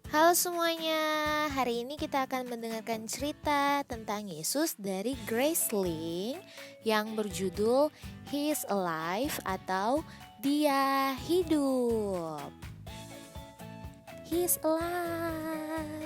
Halo semuanya, hari ini kita akan mendengarkan cerita tentang Yesus dari Grace Ling yang berjudul He is Alive atau Dia Hidup. He is alive.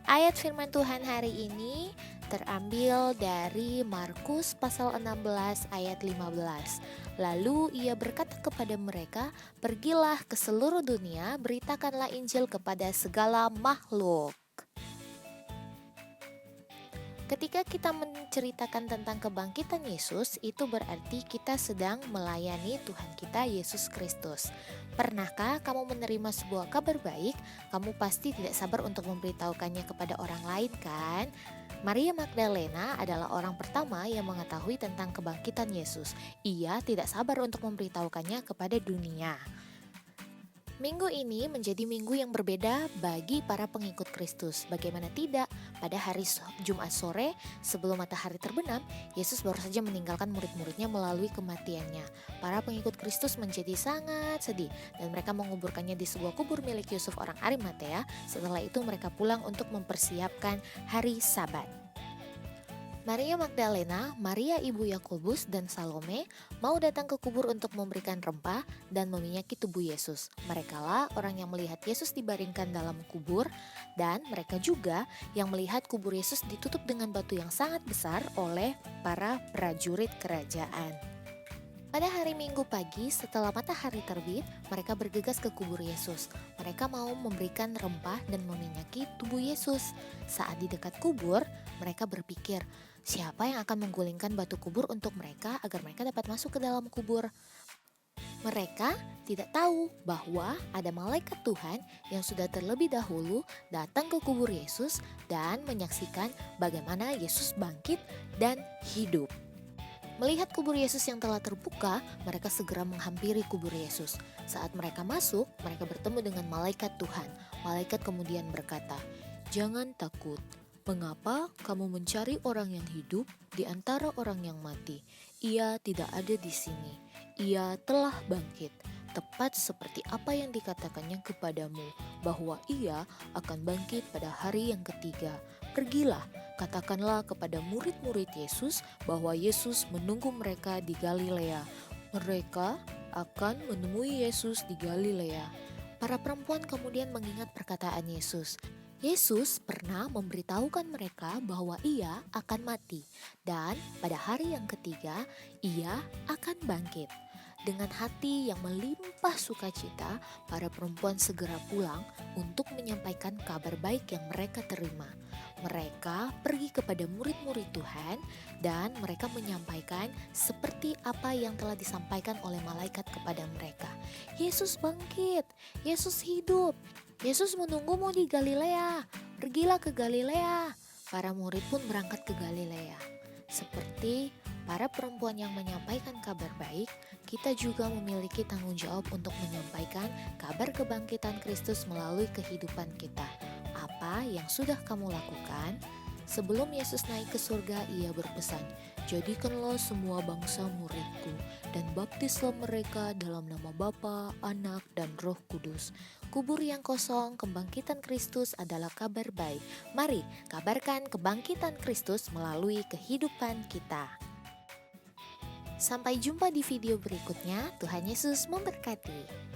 Ayat firman Tuhan hari ini terambil dari Markus pasal 16 ayat 15. Lalu ia berkata kepada mereka, "Pergilah ke seluruh dunia, beritakanlah Injil kepada segala makhluk." Ketika kita menceritakan tentang kebangkitan Yesus, itu berarti kita sedang melayani Tuhan kita Yesus Kristus. Pernahkah kamu menerima sebuah kabar baik? Kamu pasti tidak sabar untuk memberitahukannya kepada orang lain, kan? Maria Magdalena adalah orang pertama yang mengetahui tentang kebangkitan Yesus. Ia tidak sabar untuk memberitahukannya kepada dunia. Minggu ini menjadi minggu yang berbeda bagi para pengikut Kristus. Bagaimana tidak, pada hari Jumat sore sebelum matahari terbenam, Yesus baru saja meninggalkan murid-muridnya melalui kematiannya. Para pengikut Kristus menjadi sangat sedih dan mereka menguburkannya di sebuah kubur milik Yusuf orang Arimatea. Setelah itu mereka pulang untuk mempersiapkan hari Sabat. Maria Magdalena, Maria ibu Yakobus, dan Salome mau datang ke kubur untuk memberikan rempah dan meminyaki tubuh Yesus. Merekalah orang yang melihat Yesus dibaringkan dalam kubur, dan mereka juga yang melihat kubur Yesus ditutup dengan batu yang sangat besar oleh para prajurit kerajaan. Pada hari Minggu pagi setelah matahari terbit, mereka bergegas ke kubur Yesus. Mereka mau memberikan rempah dan meminyaki tubuh Yesus. Saat di dekat kubur, mereka berpikir, siapa yang akan menggulingkan batu kubur untuk mereka agar mereka dapat masuk ke dalam kubur? Mereka tidak tahu bahwa ada malaikat Tuhan yang sudah terlebih dahulu datang ke kubur Yesus dan menyaksikan bagaimana Yesus bangkit dan hidup. Melihat kubur Yesus yang telah terbuka, mereka segera menghampiri kubur Yesus. Saat mereka masuk, mereka bertemu dengan malaikat Tuhan. Malaikat kemudian berkata, "Jangan takut. Mengapa kamu mencari orang yang hidup di antara orang yang mati? Ia tidak ada di sini. Ia telah bangkit, tepat seperti apa yang dikatakannya kepadamu, bahwa ia akan bangkit pada hari yang ketiga. Pergilah, katakanlah kepada murid-murid Yesus bahwa Yesus menunggu mereka di Galilea. Mereka akan menemui Yesus di Galilea." Para perempuan kemudian mengingat perkataan Yesus. Yesus pernah memberitahukan mereka bahwa ia akan mati dan pada hari yang ketiga ia akan bangkit. Dengan hati yang melimpah sukacita, para perempuan segera pulang untuk menyampaikan kabar baik yang mereka terima. Mereka pergi kepada murid-murid Tuhan dan mereka menyampaikan seperti apa yang telah disampaikan oleh malaikat kepada mereka. Yesus bangkit, Yesus hidup, Yesus menunggumu di Galilea, pergilah ke Galilea. Para murid pun berangkat ke Galilea. Seperti para perempuan yang menyampaikan kabar baik, kita juga memiliki tanggung jawab untuk menyampaikan kabar kebangkitan Kristus melalui kehidupan kita. Apa yang sudah kamu lakukan? Sebelum Yesus naik ke surga, ia berpesan, "Jadikanlah semua bangsa muridku, dan baptislah mereka dalam nama Bapa, Anak, dan Roh Kudus." Kubur yang kosong, kebangkitan Kristus adalah kabar baik. Mari kabarkan kebangkitan Kristus melalui kehidupan kita. Sampai jumpa di video berikutnya. Tuhan Yesus memberkati.